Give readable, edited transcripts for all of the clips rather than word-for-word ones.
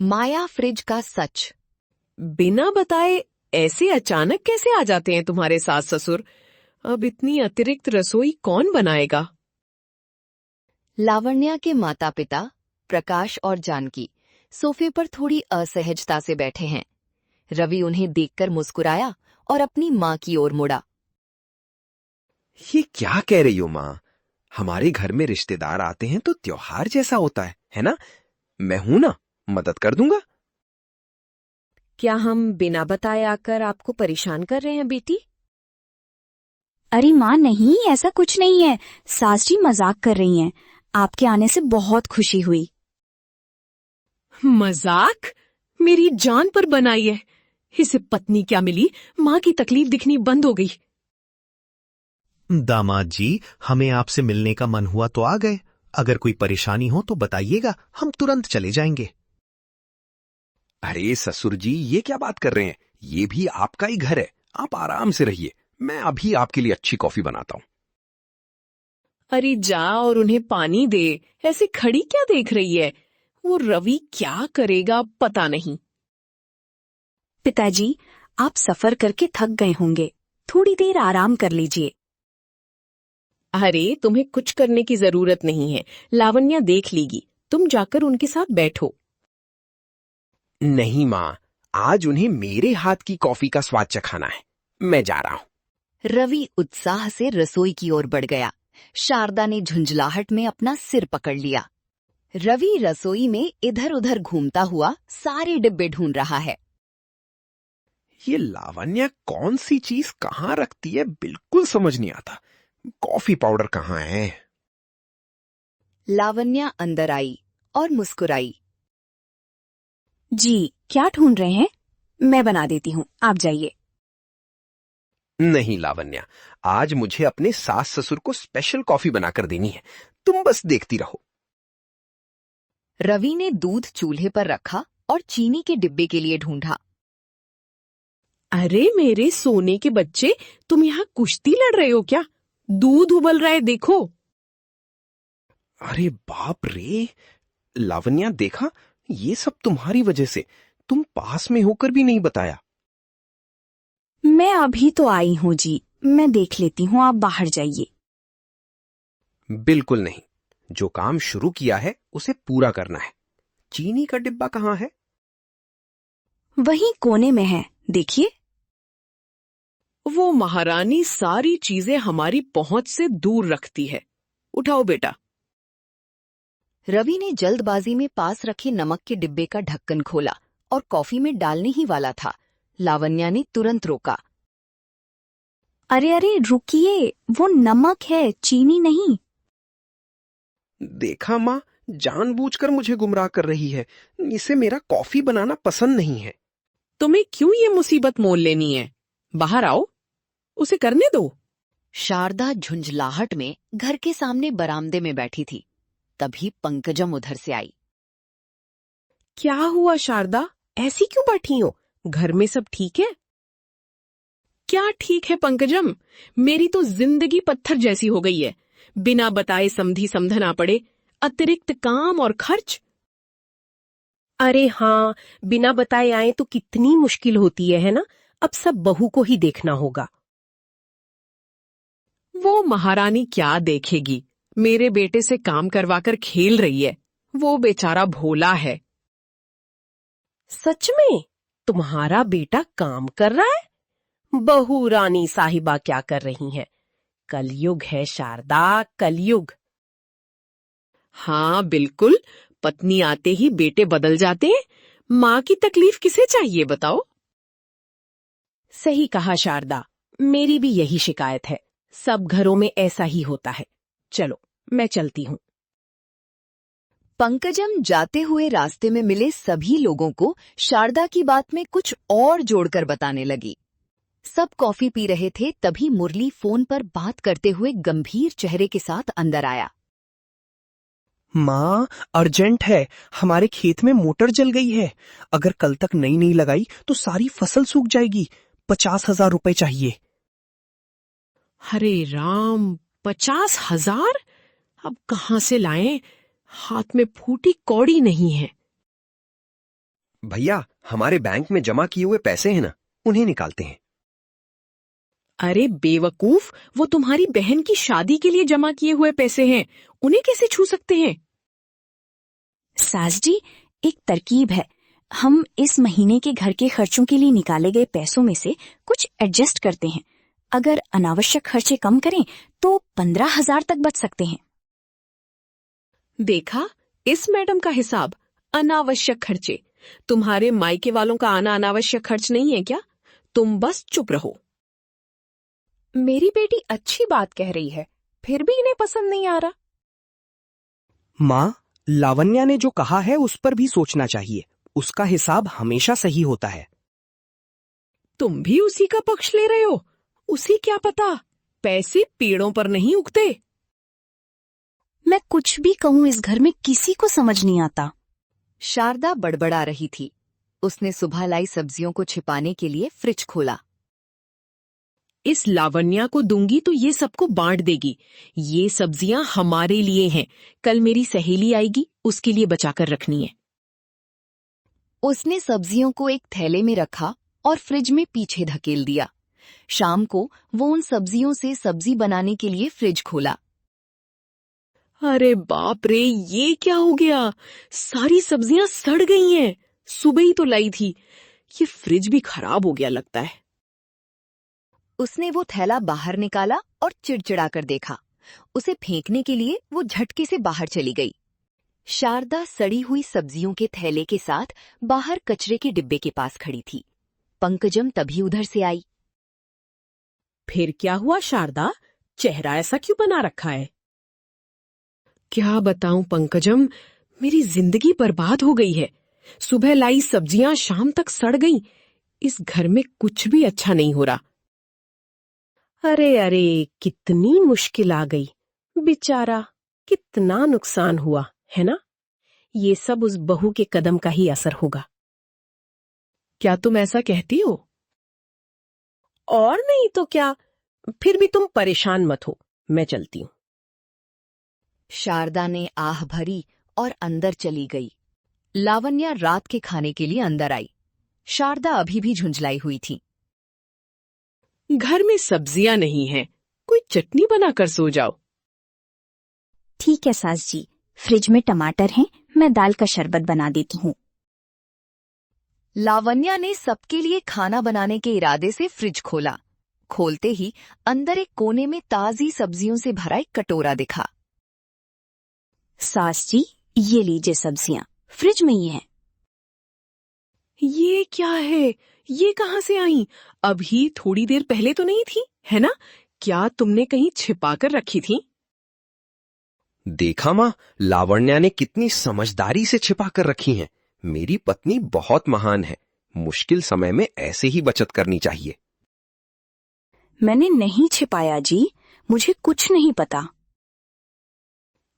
माया fridge का सच। बिना बताए ऐसे अचानक कैसे आ जाते हैं तुम्हारे सास ससुर? अब इतनी अतिरिक्त रसोई कौन बनाएगा? लावण्या के माता पिता प्रकाश और जानकी सोफे पर थोड़ी असहजता से बैठे हैं। रवि उन्हें देखकर मुस्कुराया और अपनी माँ की ओर मुड़ा। ये क्या कह रही हो माँ? हमारे घर में रिश्तेदार आते हैं तो त्योहार जैसा होता है ना? मैं हूं ना, मदद कर दूंगा। क्या हम बिना बताए आकर आपको परेशान कर रहे हैं बेटी? अरे माँ नहीं, ऐसा कुछ नहीं है। सास जी मजाक कर रही हैं। आपके आने से बहुत खुशी हुई। मजाक? मेरी जान पर बनाई है। इसे पत्नी क्या मिली, माँ की तकलीफ दिखनी बंद हो गई। दामाद जी, हमें आपसे मिलने का मन हुआ तो आ गए। अगर कोई परेशानी हो तो बताइएगा, हम तुरंत चले जाएंगे। अरे ससुर जी, ये क्या बात कर रहे हैं? ये भी आपका ही घर है, आप आराम से रहिए। मैं अभी आपके लिए अच्छी कॉफी बनाता हूँ। अरे जा और उन्हें पानी दे। ऐसे खड़ी क्या देख रही है? वो रवि क्या करेगा पता नहीं। पिताजी, आप सफर करके थक गए होंगे, थोड़ी देर आराम कर लीजिए। अरे तुम्हें कुछ करने की जरूरत नहीं है, लावण्या देख लेगी। तुम जाकर उनके साथ बैठो। नहीं माँ, आज उन्हें मेरे हाथ की कॉफी का स्वाद चखाना है। मैं जा रहा हूँ। रवि उत्साह से रसोई की ओर बढ़ गया। शारदा ने झुंझलाहट में अपना सिर पकड़ लिया। रवि रसोई में इधर उधर घूमता हुआ सारे डिब्बे ढूंढ रहा है। ये लावण्या कौन सी चीज कहाँ रखती है, बिल्कुल समझ नहीं आता। कॉफी पाउडर कहाँ है? लावण्या अंदर आई और मुस्कुराई। जी, क्या ढूंढ रहे हैं? मैं बना देती हूँ, आप जाइए। नहीं लावण्या, आज मुझे अपने सास ससुर को स्पेशल कॉफी बनाकर देनी है। तुम बस देखती रहो। रवि ने दूध चूल्हे पर रखा और चीनी के डिब्बे के लिए ढूंढा। अरे मेरे सोने के बच्चे, तुम यहाँ कुश्ती लड़ रहे हो क्या? दूध उबल रहा है, देखो। अरे बाप रे! लावण्या देखा, ये सब तुम्हारी वजह से। तुम पास में होकर भी नहीं बताया। मैं अभी तो आई हूँ जी, मैं देख लेती हूँ, आप बाहर जाइए। बिल्कुल नहीं, जो काम शुरू किया है उसे पूरा करना है। चीनी का डिब्बा कहाँ है? वहीं कोने में है, देखिए। वो महारानी सारी चीजें हमारी पहुंच से दूर रखती है। उठाओ बेटा। रवि ने जल्दबाजी में पास रखे नमक के डिब्बे का ढक्कन खोला और कॉफी में डालने ही वाला था। लावण्या ने तुरंत रोका। अरे अरे रुकिए, वो नमक है, चीनी नहीं। देखा माँ, जानबूझकर मुझे गुमराह कर रही है। इसे मेरा कॉफी बनाना पसंद नहीं है। तुम्हें क्यों ये मुसीबत मोल लेनी है? बाहर आओ, उसे करने दो। शारदा झुंझलाहट में घर के सामने बरामदे में बैठी थी। तभी पंकजम उधर से आई। क्या हुआ शारदा, ऐसी क्यों बैठी हो? घर में सब ठीक है? क्या ठीक है पंकजम? मेरी तो जिंदगी पत्थर जैसी हो गई है। बिना बताए समधी समझना पड़े, अतिरिक्त काम और खर्च। अरे हाँ, बिना बताए आए तो कितनी मुश्किल होती है ना? अब सब बहू को ही देखना होगा। वो महारानी क्या देखेगी? मेरे बेटे से काम करवाकर खेल रही है। वो बेचारा भोला है। सच में? तुम्हारा बेटा काम कर रहा है? बहू रानी साहिबा क्या कर रही हैं? कलयुग है शारदा, कलयुग। हाँ बिल्कुल, पत्नी आते ही बेटे बदल जाते हैं। माँ की तकलीफ किसे चाहिए बताओ? सही कहा शारदा, मेरी भी यही शिकायत है। सब घरों में ऐसा ही होता है। चलो, मैं चलती हूँ। पंकजम जाते हुए रास्ते में मिले सभी लोगों को शारदा की बात में कुछ और जोड़कर बताने लगी। सब कॉफी पी रहे थे, तभी मुरली फोन पर बात करते हुए गंभीर चेहरे के साथ अंदर आया। माँ, अर्जेंट है, हमारे खेत में मोटर जल गई है। अगर कल तक नई नहीं लगाई तो सारी फसल सूख जाएगी। 50,000 रुपए चाहिए। हरे राम, 50,000? अब कहाँ से लाएं? हाथ में फूटी कौड़ी नहीं है। भैया, हमारे बैंक में जमा किए हुए पैसे हैं ना, उन्हें निकालते हैं। अरे बेवकूफ, वो तुम्हारी बहन की शादी के लिए जमा किए हुए पैसे हैं, उन्हें कैसे छू सकते हैं? सास जी, एक तरकीब है। हम इस महीने के घर के खर्चों के लिए निकाले गए पैसों में से कुछ एडजस्ट करते हैं। अगर अनावश्यक खर्चे कम करें तो 15,000 तक बच सकते हैं। देखा, इस मैडम का हिसाब। अनावश्यक खर्चे। तुम्हारे मायके वालों का आना अनावश्यक खर्च नहीं है क्या? तुम बस चुप रहो। मेरी बेटी अच्छी बात कह रही है, फिर भी इन्हें पसंद नहीं आ रहा। माँ, लावण्या ने जो कहा है उस पर भी सोचना चाहिए। उसका हिसाब हमेशा सही होता है। तुम भी उसी का पक्ष ले रहे हो? उसी क्या पता, पैसे पेड़ों पर नहीं उगते। मैं कुछ भी कहूँ, इस घर में किसी को समझ नहीं आता। शारदा बड़बड़ा रही थी। उसने सुबह लाई सब्जियों को छिपाने के लिए फ्रिज खोला। इस लावण्या को दूंगी तो ये सबको बांट देगी। ये सब्जियां हमारे लिए हैं, कल मेरी सहेली आएगी, उसके लिए बचाकर रखनी है। उसने सब्जियों को एक थैले में रखा और फ्रिज में पीछे धकेल दिया। शाम को वो उन सब्जियों से सब्जी बनाने के लिए फ्रिज खोला। अरे बाप रे, ये क्या हो गया? सारी सब्जियां सड़ गई हैं। सुबह ही तो लाई थी। ये फ्रिज भी खराब हो गया लगता है। उसने वो थैला बाहर निकाला और चिड़चिड़ा कर देखा। उसे फेंकने के लिए वो झटके से बाहर चली गई। शारदा सड़ी हुई सब्जियों के थैले के साथ बाहर कचरे के डिब्बे के पास खड़ी थी। पंकजम तभी उधर से आई। फिर क्या हुआ शारदा? चेहरा ऐसा क्यों बना रखा है? क्या बताऊं पंकजम, मेरी जिंदगी बर्बाद हो गई है। सुबह लाई सब्जियां शाम तक सड़ गईं। इस घर में कुछ भी अच्छा नहीं हो रहा। अरे अरे, कितनी मुश्किल आ गई। बेचारा, कितना नुकसान हुआ है ना? ये सब उस बहू के कदम का ही असर होगा। क्या तुम ऐसा कहती हो? और नहीं तो क्या। फिर भी तुम परेशान मत हो, मैं चलती हूँ। शारदा ने आह भरी और अंदर चली गई। लावण्या रात के खाने के लिए अंदर आई। शारदा अभी भी झुंझलाई हुई थी। घर में सब्जियां नहीं हैं, कोई चटनी बनाकर सो जाओ। ठीक है सास जी, फ्रिज में टमाटर हैं, मैं दाल का शरबत बना देती हूँ। लावण्या ने सबके लिए खाना बनाने के इरादे से फ्रिज खोला। खोलते ही अंदर एक कोने में ताजी सब्जियों से भरा एक कटोरा दिखा। सास जी, ये लीजिए सब्जियां, फ्रिज में ही हैं। ये क्या है? ये कहाँ से आई? अभी थोड़ी देर पहले तो नहीं थी, है ना? क्या तुमने कहीं छिपा कर रखी थी? देखा माँ, लावण्या ने कितनी समझदारी से छिपा कर रखी हैं। मेरी पत्नी बहुत महान है। मुश्किल समय में ऐसे ही बचत करनी चाहिए। मैंने नहीं छिपाया जी, मुझे कुछ नहीं पता।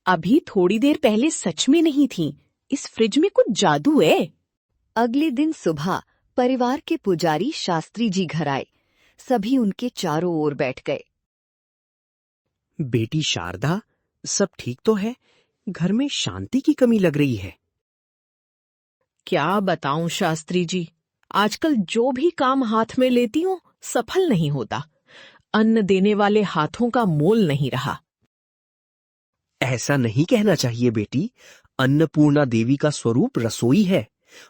अभी थोड़ी देर पहले सच में नहीं थी। इस फ्रिज में कुछ जादू है। अगले दिन सुबह परिवार के पुजारी शास्त्री जी घर आए। सभी उनके चारों ओर बैठ गए। बेटी शारदा, सब ठीक तो है? घर में शांति की कमी लग रही है। क्या बताऊं शास्त्री जी, आजकल जो भी काम हाथ में लेती हूँ सफल नहीं होता। अन्न देने वाले हाथों का मोल नहीं रहा। ऐसा नहीं कहना चाहिए बेटी। अन्नपूर्णा देवी का स्वरूप रसोई है।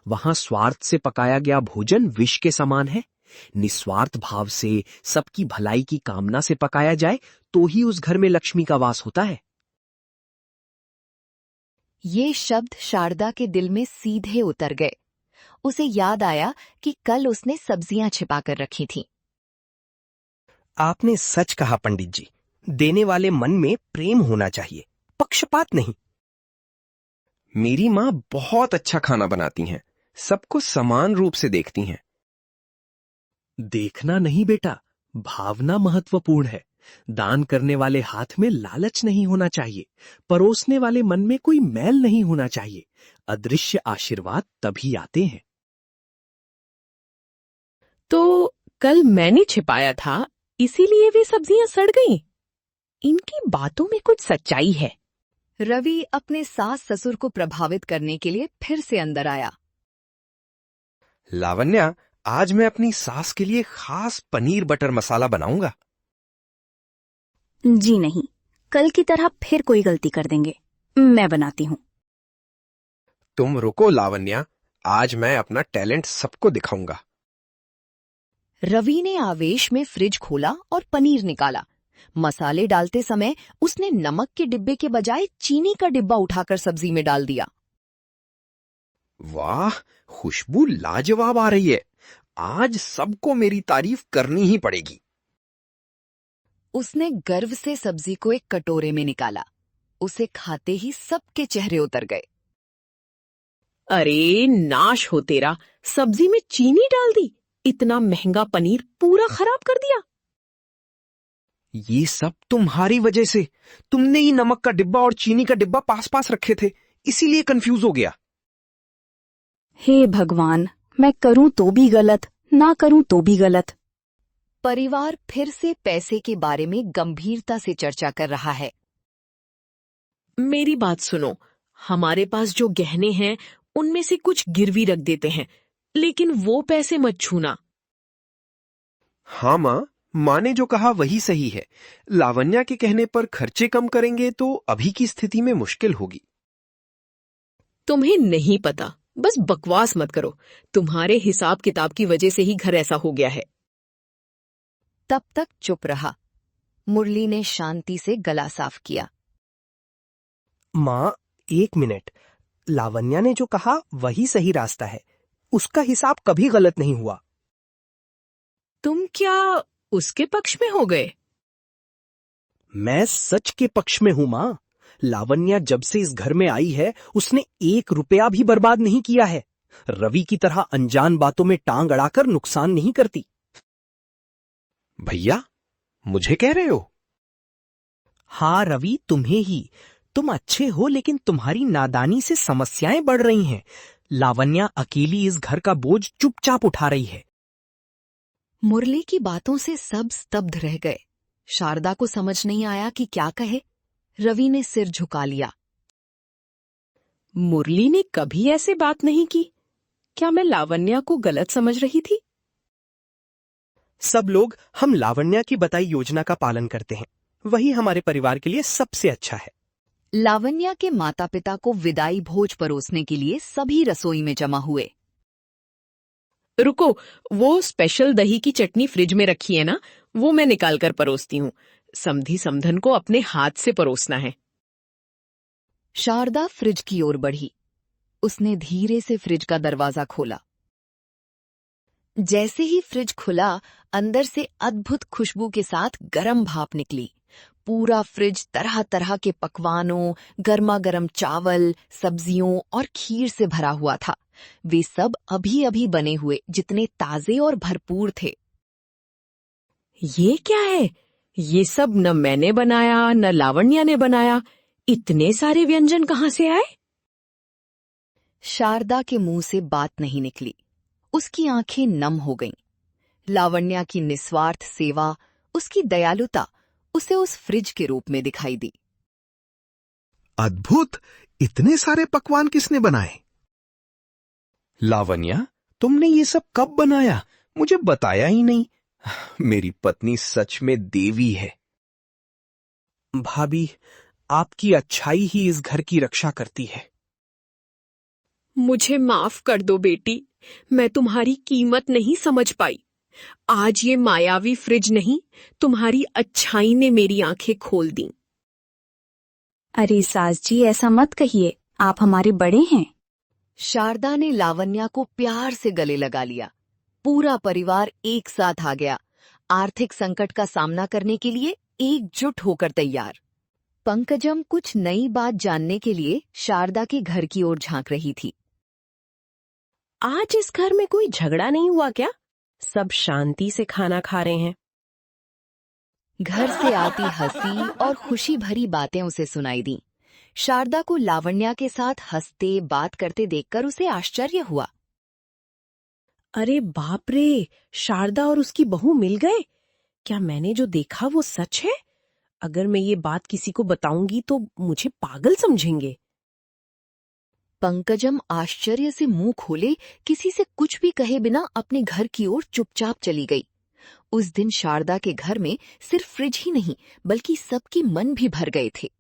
वहां स्वार्थ से पकाया गया भोजन विष के समान है। निस्वार्थ भाव से सबकी भलाई की कामना से पकाया जाए तो ही उस घर में लक्ष्मी का वास होता है। ये शब्द शारदा के दिल में सीधे उतर गए। उसे याद आया कि कल उसने सब्जियां छिपा कर रखी थीं। आपने सच कहा पंडित जी। देने वाले मन में प्रेम होना चाहिए, पक्षपात नहीं। मेरी माँ बहुत अच्छा खाना बनाती हैं। सबको समान रूप से देखती हैं। देखना नहीं बेटा, भावना महत्वपूर्ण है। दान करने वाले हाथ में लालच नहीं होना चाहिए। परोसने वाले मन में कोई मैल नहीं होना चाहिए। अदृश्य आशीर्वाद तभी आते हैं। तो कल मैंने छिपाया था, इसीलिए वे सब्जियां सड़ गईं। इनकी बातों में कुछ सच्चाई है। रवि अपने सास ससुर को प्रभावित करने के लिए फिर से अंदर आया। लावण्या, आज मैं अपनी सास के लिए खास पनीर बटर मसाला बनाऊंगा। जी नहीं, कल की तरह फिर कोई गलती कर देंगे। मैं बनाती हूँ। तुम रुको लावण्या, आज मैं अपना टैलेंट सबको दिखाऊंगा। रवि ने आवेश में फ्रिज खोला और पनीर निकाला। मसाले डालते समय उसने नमक के डिब्बे के बजाय चीनी का डिब्बा उठाकर सब्जी में डाल दिया। वाह, खुशबू लाजवाब आ रही है। आज सबको मेरी तारीफ करनी ही पड़ेगी। उसने गर्व से सब्जी को एक कटोरे में निकाला। उसे खाते ही सबके चेहरे उतर गए। अरे नाश हो तेरा, सब्जी में चीनी डाल दी, इतना महंगा पनीर पूरा खराब कर दिया। ये सब तुम्हारी वजह से। तुमने ही नमक का डिब्बा और चीनी का डिब्बा पास पास रखे थे, इसीलिए कंफ्यूज हो गया। हे भगवान, मैं करूं तो भी गलत, ना करूं तो भी गलत। परिवार फिर से पैसे के बारे में गंभीरता से चर्चा कर रहा है। मेरी बात सुनो, हमारे पास जो गहने हैं उनमें से कुछ गिरवी रख देते हैं, लेकिन वो पैसे मत छूना। हाँ माँ ने जो कहा वही सही है। लावण्या के कहने पर खर्चे कम करेंगे तो अभी की स्थिति में मुश्किल होगी। तुम्हें नहीं पता, बस बकवास मत करो। तुम्हारे हिसाब किताब की वजह से ही घर ऐसा हो गया है। तब तक चुप रहा। मुरली ने शांति से गला साफ किया। माँ, 1 मिनट। लावण्या ने जो कहा वही सही रास्ता है। उसका हिसाब कभी गलत नहीं हुआ। तुम क्या उसके पक्ष में हो गए? मैं सच के पक्ष में हूं माँ। लावण्या जब से इस घर में आई है उसने 1 रुपया भी बर्बाद नहीं किया है। रवि की तरह अनजान बातों में टांग अड़ाकर नुकसान नहीं करती। भैया, मुझे कह रहे हो? हाँ रवि, तुम्हें ही। तुम अच्छे हो लेकिन तुम्हारी नादानी से समस्याएं बढ़ रही हैं। लावण्या अकेली इस घर का बोझ चुपचाप उठा रही है। मुरली की बातों से सब स्तब्ध रह गए। शारदा को समझ नहीं आया कि क्या कहे। रवि ने सिर झुका लिया। मुरली ने कभी ऐसे बात नहीं की। क्या मैं लावण्या को गलत समझ रही थी? सब लोग हम लावण्या की बताई योजना का पालन करते हैं। वही हमारे परिवार के लिए सबसे अच्छा है। लावण्या के माता पिता को विदाई भोज परोसने के लिए सभी रसोई में जमा हुए। रुको, वो स्पेशल दही की चटनी फ्रिज में रखी है ना, वो मैं निकाल कर परोसती हूँ। समधी समधन को अपने हाथ से परोसना है। शारदा फ्रिज की ओर बढ़ी। उसने धीरे से फ्रिज का दरवाजा खोला। जैसे ही फ्रिज खुला, अंदर से अद्भुत खुशबू के साथ गरम भाप निकली। पूरा फ्रिज तरह तरह के पकवानों, गर्मा गर्म चावल, सब्जियों और खीर से भरा हुआ था। वे सब अभी अभी बने हुए, जितने ताजे और भरपूर थे। ये क्या है? ये सब न मैंने बनाया न लावण्या ने बनाया। इतने सारे व्यंजन कहाँ से आए? शारदा के मुंह से बात नहीं निकली। उसकी आंखें नम हो गईं। लावण्या की निस्वार्थ सेवा, उसकी दयालुता उसे उस फ्रिज के रूप में दिखाई दी। अद्भुत! इतने सारे पकवान किसने बनाए? लावण्या, तुमने ये सब कब बनाया? मुझे बताया ही नहीं। मेरी पत्नी सच में देवी है। भाभी, आपकी अच्छाई ही इस घर की रक्षा करती है। मुझे माफ कर दो बेटी, मैं तुम्हारी कीमत नहीं समझ पाई। आज ये मायावी फ्रिज नहीं, तुम्हारी अच्छाई ने मेरी आंखें खोल दी। अरे सास जी, ऐसा मत कहिए, आप हमारे बड़े हैं। शारदा ने लावण्या को प्यार से गले लगा लिया। पूरा परिवार एक साथ आ गया, आर्थिक संकट का सामना करने के लिए एकजुट होकर तैयार। पंकजम कुछ नई बात जानने के लिए शारदा के घर की ओर झांक रही थी। आज इस घर में कोई झगड़ा नहीं हुआ क्या? सब शांति से खाना खा रहे हैं। घर से आती हंसी और खुशी भरी बातें उसे सुनाई दी। शारदा को लावण्या के साथ हंसते बात करते देखकर उसे आश्चर्य हुआ। अरे बाप रे, शारदा और उसकी बहू मिल गए। क्या मैंने जो देखा वो सच है? अगर मैं ये बात किसी को बताऊंगी तो मुझे पागल समझेंगे। पंकजम आश्चर्य से मुंह खोले किसी से कुछ भी कहे बिना अपने घर की ओर चुपचाप चली गई। उस दिन शारदा के घर में सिर्फ फ्रिज ही नहीं बल्कि सबके मन भी भर गए थे।